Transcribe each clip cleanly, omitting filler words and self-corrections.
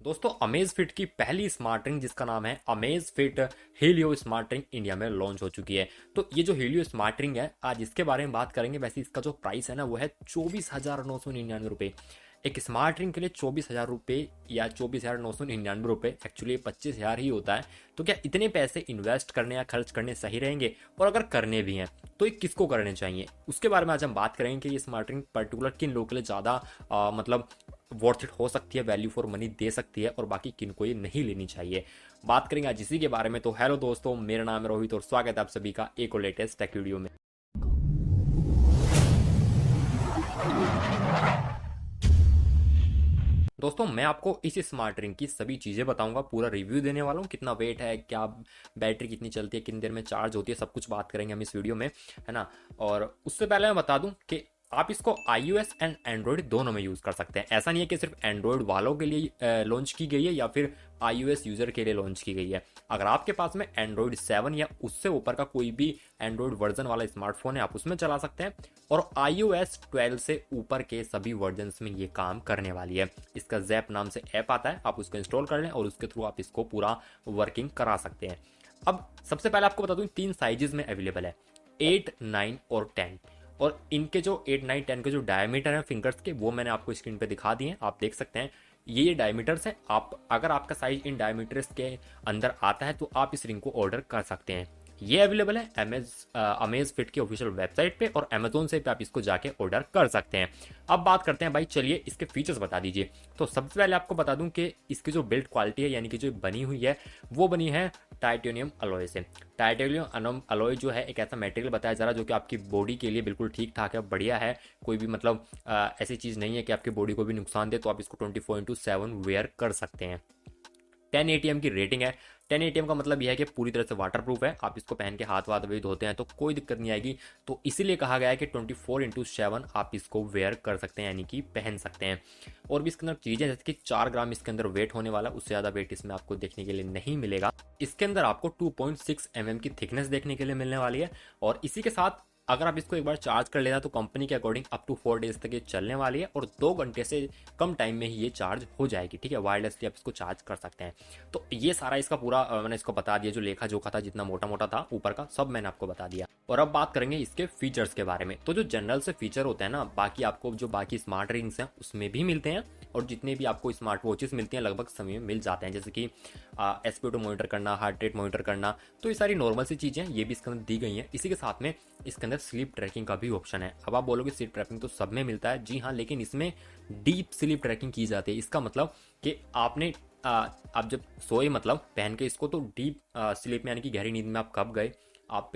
दोस्तों amaze fit की पहली स्मार्ट रिंग जिसका नाम है amaze fit Helio smart ring India में लॉन्च हो चुकी है। तो ये जो हेलियो स्मार्ट रिंग है आज इसके बारे में बात करेंगे। वैसे इसका जो प्राइस है ना वो है 24,999 रुपये। एक स्मार्ट रिंग के लिए 24,000 रुपये या 24,999 रुपये, एक्चुअली 25,000 ही होता है। तो क्या इतने पैसे इन्वेस्ट करने या खर्च करने सही रहेंगे? और अगर करने भी हैं तो ये किसको करने चाहिए उसके बारे में आज हम बात करेंगे कि ये स्मार्ट रिंग पर्टिकुलर किन लोगों के लिए ज़्यादा मतलब वर्थ इट हो सकती है, वैल्यू फॉर मनी दे सकती है, और बाकी किन को ये नहीं लेनी चाहिए। बात करेंगे आज इसी के बारे में। तो हेलो दोस्तों, मेरा नाम है रोहित और स्वागत है आप सभी का एक और लेटेस्ट टेक वीडियो में। दोस्तों मैं आपको इस स्मार्ट रिंग की सभी चीज़ें बताऊंगा, पूरा रिव्यू देने वाला हूँ, कितना वेट है, क्या बैटरी कितनी चलती है, कितनी देर में चार्ज होती है, सब कुछ बात करेंगे हम इस वीडियो में, है ना। और उससे पहले मैं बता दूं कि आप इसको iOS एंड एंड्रॉयड दोनों में यूज़ कर सकते हैं। ऐसा नहीं है कि सिर्फ एंड्रॉयड वालों के लिए लॉन्च की गई है या फिर iOS यूज़र के लिए लॉन्च की गई है। अगर आपके पास में एंड्रॉयड 7 या उससे ऊपर का कोई भी एंड्रॉयड वर्जन वाला स्मार्टफोन है आप उसमें चला सकते हैं, और iOS 12 से ऊपर के सभी वर्जन में ये काम करने वाली है। इसका जैप नाम से ऐप आता है, आप उसको इंस्टॉल कर लें और उसके थ्रू आप इसको पूरा वर्किंग करा सकते हैं। अब सबसे पहले आपको बता दूं 3 साइजेस में अवेलेबल है, 8, 9 और 10। और इनके जो 8, 9, 10 के जो डायमीटर है फिंगर्स के वो मैंने आपको स्क्रीन पे दिखा दिए हैं, आप देख सकते हैं। ये डायमीटर्स हैं। आप अगर आपका साइज इन डायमीटर्स के अंदर आता है तो आप इस रिंग को ऑर्डर कर सकते हैं। ये अवेलेबल है अमेज फिट की ऑफिशियल वेबसाइट पे, और अमेजोन से भी आप इसको जाके ऑर्डर कर सकते हैं। अब बात करते हैं भाई, चलिए इसके फीचर्स बता दीजिए। तो सबसे पहले आपको बता दूं कि इसकी जो बिल्ड क्वालिटी है यानी कि जो बनी हुई है वो बनी है टाइटेनियम अलॉय से। टाइटेनियम अलॉय जो है एक ऐसा मटेरियल बताया जा रहा है जो कि आपकी बॉडी के लिए बिल्कुल ठीक ठाक है, बढ़िया है। कोई भी मतलब ऐसी चीज़ नहीं है कि आपकी बॉडी को भी नुकसान दे, तो आप इसको 24/7 वेयर कर सकते हैं। 10 एटीएम की रेटिंग है। 10 एटीएम का मतलब यह है कि पूरी तरह से वाटर प्रूफ है, आप इसको पहन के हाथ वाथ भी धोते हैं तो कोई दिक्कत नहीं आएगी। तो इसीलिए कहा गया है कि 24/7 आप इसको वेयर कर सकते हैं, यानी कि पहन सकते हैं। और भी इसके अंदर चीज़ें जैसे कि 4 ग्राम इसके अंदर वेट होने वाला, उससे ज़्यादा वेट इसमें आपको देखने के लिए नहीं मिलेगा। इसके अंदर आपको 2.6 mm की थिकनेस देखने के लिए मिलने वाली है। और इसी के साथ अगर आप इसको एक बार चार्ज कर लेना तो कंपनी के अकॉर्डिंग अप टू 4 डेज तक ये चलने वाली है, और 2 घंटे से कम टाइम में ही ये चार्ज हो जाएगी। ठीक है, वायरलेसली आप इसको चार्ज कर सकते हैं। तो ये सारा इसका पूरा मैंने इसको बता दिया, जो लेखा जोखा था, जितना मोटा मोटा था ऊपर का सब मैंने आपको बता दिया। और अब बात करेंगे इसके फीचर्स के बारे में। तो जो जनरल से फीचर होते हैं ना, बाकी आपको जो बाकी स्मार्ट रिंग्स हैं उसमें भी मिलते हैं, और जितने भी आपको स्मार्ट वॉचेस मिलती हैं लगभग सभी में मिल जाते हैं, जैसे कि एसपीओ मॉनिटर करना, हार्ट रेट मॉनिटर करना। तो ये सारी नॉर्मल सी चीज़ें ये भी इसके अंदर दी गई हैं। इसी के साथ में इसके अंदर स्लीप ट्रैकिंग का भी ऑप्शन है। अब आप बोलोगे स्लीप ट्रैकिंग तो सब में मिलता है, जी हाँ, लेकिन इसमें डीप स्लीप ट्रैकिंग की जाती है। इसका मतलब कि आप जब सोए मतलब पहन के इसको, तो डीप स्लीप में यानी कि गहरी नींद में आप कब गए, आप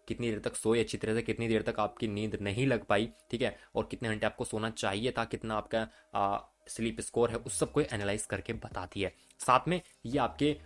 कितनी देर तक सोए अच्छी तरह से, कितनी देर तक आपकी नींद नहीं लग पाई, ठीक है, और कितने घंटे आपको सोना चाहिए था, कितना आपका स्लीप स्कोर है, उस सब को एनालाइज करके बताती है। साथ में ये आपके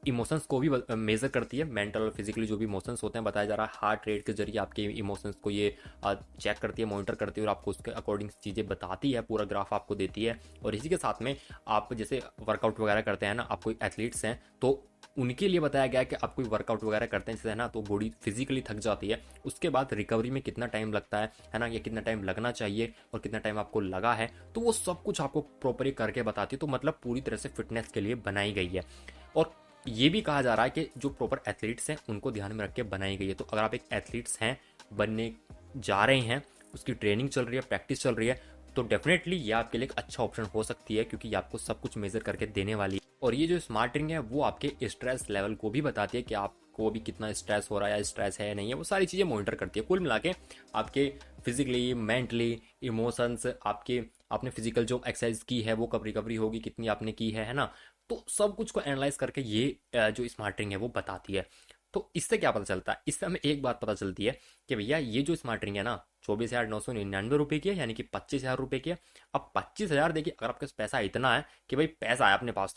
इमोशंस को भी मेजर करती है, मेंटल और फिजिकली जो भी इमोशंस होते हैं, बताया जा रहा है हार्ट रेट के जरिए आपके इमोशंस को ये चेक करती है, मॉनिटर करती है, और आपको उसके अकॉर्डिंग चीज़ें बताती है, पूरा ग्राफ आपको देती है। और इसी के साथ में आप जैसे वर्कआउट वगैरह करते हैं ना, आप कोई एथलीट्स हैं तो उनके लिए बताया गया है कि आप कोई वर्कआउट वगैरह करते हैं जैसे, है ना, तो बॉडी फिजिकली थक जाती है, उसके बाद रिकवरी में कितना टाइम लगता है ना, या कितना टाइम लगना चाहिए और कितना टाइम आपको लगा है, तो वो सब कुछ आपको प्रॉपरली करके बताती है। तो मतलब पूरी तरह से फिटनेस के लिए बनाई गई है। और ये भी कहा जा रहा है कि जो प्रॉपर एथलीट्स हैं उनको ध्यान में रख के बनाई गई है। तो अगर आप एक एथलीट्स हैं, बनने जा रहे हैं, उसकी ट्रेनिंग चल रही है, प्रैक्टिस चल रही है, तो डेफिनेटली ये आपके लिए एक अच्छा ऑप्शन हो सकती है, क्योंकि ये आपको सब कुछ मेजर करके देने वाली है। और ये जो स्मार्ट रिंग है वो आपके स्ट्रेस लेवल को भी बताती है कि आपको अभी कितना स्ट्रेस हो रहा है या स्ट्रेस है नहीं है, वो सारी चीज़ें मॉनिटर करती है। कुल मिला के आपके फिजिकली, मेंटली, इमोशंस, आपने फिजिकल जो एक्सरसाइज की है वो कब रिकवरी होगी, कितनी आपने की है ना, तो सब कुछ को एनालाइज करके ये जो स्मार्ट रिंग है वो बताती है। तो इससे क्या पता चलता है? इससे हमें एक बात पता चलती है कि भैया ये जो स्मार्ट रिंग है ना 24,999 रुपये की है, यानी कि 25,000 रुपये की है। अब 25,000 देखिए, अगर आपके पास पैसा इतना है कि भाई पैसा है अपने पास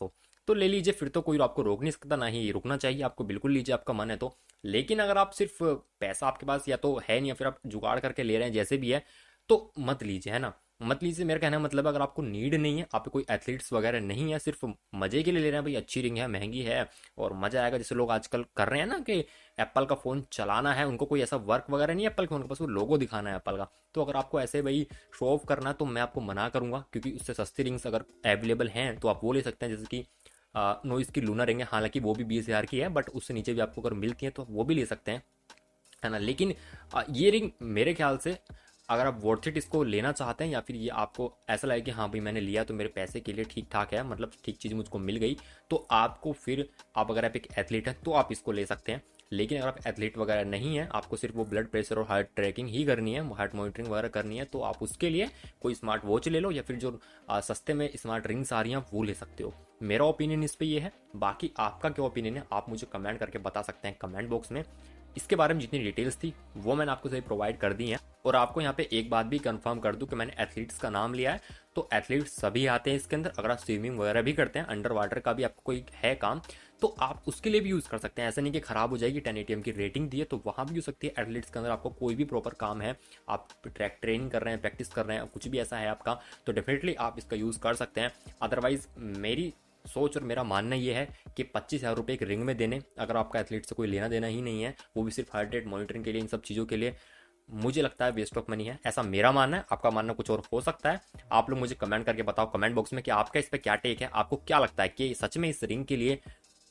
तो ले लीजिए, फिर तो कोई आपको रोक नहीं सकता, ना ही रुकना चाहिए आपको, बिल्कुल लीजिए, आपका मन है तो। लेकिन अगर आप सिर्फ पैसा आपके पास या तो है नहीं, या फिर आप जुगाड़ करके ले रहे हैं जैसे भी है, तो मत लीजिए, है ना। मत लीजिए। मेरा कहना है मतलब अगर आपको नीड नहीं है, आप कोई एथलीट्स वगैरह नहीं है, सिर्फ मजे के लिए ले रहे हैं भाई, अच्छी रिंग है, महंगी है और मजा आएगा, जैसे लोग आजकल कर रहे हैं ना कि एप्पल का फोन चलाना है उनको, कोई ऐसा वर्क वगैरह नहीं है एप्पल के फोन के पास, वो लोगो दिखाना है एप्पल का। तो अगर आपको ऐसे भाई शो ऑफ करना है तो मैं आपको मना करूंगा, क्योंकि उससे सस्ती रिंग्स अगर अवेलेबल हैं तो आप वो ले सकते हैं, जैसे कि नोइस की लूना रिंग है, हालांकि वो भी 20,000 की है, बट उससे नीचे भी आपको अगर मिलती है तो वो भी ले सकते हैं, है ना। लेकिन ये रिंग मेरे ख्याल से अगर आप वर्थ इट इसको लेना चाहते हैं, या फिर ये आपको ऐसा लगे कि हाँ भाई मैंने लिया तो मेरे पैसे के लिए ठीक ठाक है, मतलब ठीक चीज़ मुझको मिल गई, तो आपको फिर आप अगर आप एक एथलीट हैं तो आप इसको ले सकते हैं। लेकिन अगर आप एथलीट वगैरह नहीं है, आपको सिर्फ वो ब्लड प्रेशर और हार्ट ट्रैकिंग ही करनी है, हार्ट मॉनिटरिंग वगैरह करनी है, तो आप उसके लिए कोई स्मार्ट वॉच ले लो, या फिर जो सस्ते में स्मार्ट रिंग्स आ रही हैं वो ले सकते हो। मेरा ओपिनियन इस पर ये है। बाकी आपका क्या ओपिनियन है आप मुझे कमेंट करके बता सकते हैं कमेंट बॉक्स में। इसके बारे में जितनी डिटेल्स थी वो मैंने आपको सही प्रोवाइड कर दी हैं। और आपको यहाँ पे एक बात भी कंफर्म कर दूं कि मैंने एथलीट्स का नाम लिया है, तो एथलीट्स सभी आते हैं इसके अंदर। अगर आप स्विमिंग वगैरह भी करते हैं, अंडर वाटर का भी आपको कोई है काम, तो आप उसके लिए भी यूज़ कर सकते हैं। ऐसा नहीं कि खराब हो जाएगी, 10 ATM की रेटिंग दी है तो वहाँ भी हो सकती है। एथलीट्स के अंदर आपको कोई भी प्रॉपर काम है, आप ट्रेनिंग कर रहे हैं, प्रैक्टिस कर रहे हैं, कुछ भी ऐसा है आपका, तो डेफिनेटली आप इसका यूज़ कर सकते हैं। अदरवाइज मेरी सोच और मेरा मानना ये है कि 25,000 रुपये एक रिंग में देने, अगर आपका एथलीट से कोई लेना देना ही नहीं है, वो भी सिर्फ हार्ट रेट मॉनिटरिंग के लिए, इन सब चीज़ों के लिए, मुझे लगता है वेस्ट ऑफ मनी है। ऐसा मेरा मानना है, आपका मानना कुछ और हो सकता है। आप लोग मुझे कमेंट करके बताओ कमेंट बॉक्स में कि आपका इस पर क्या टेक है, आपको क्या लगता है कि सच में इस रिंग के लिए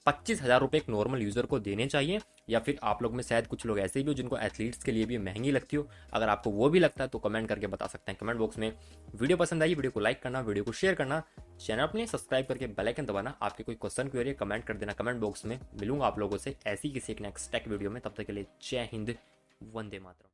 25,000 रुपये एक नॉर्मल यूज़र को देने चाहिए, या फिर आप लोग में शायद कुछ लोग ऐसे भी हो जिनको एथलीट्स के लिए भी महंगी लगती हो। अगर आपको वो भी लगता है तो कमेंट करके बता सकते हैं कमेंट बॉक्स में। वीडियो पसंद आई, वीडियो को लाइक करना, वीडियो को शेयर करना, चैनल अपने सब्सक्राइब करके बेल आइकन दबाना। आपके कोई क्वेश्चन क्वेरी कमेंट कर देना कमेंट बॉक्स में। मिलूंगा आप लोगों से ऐसी किसी एक नेक्स्ट टेक वीडियो में, तब तक के लिए जय हिंद, वंदे मातरम।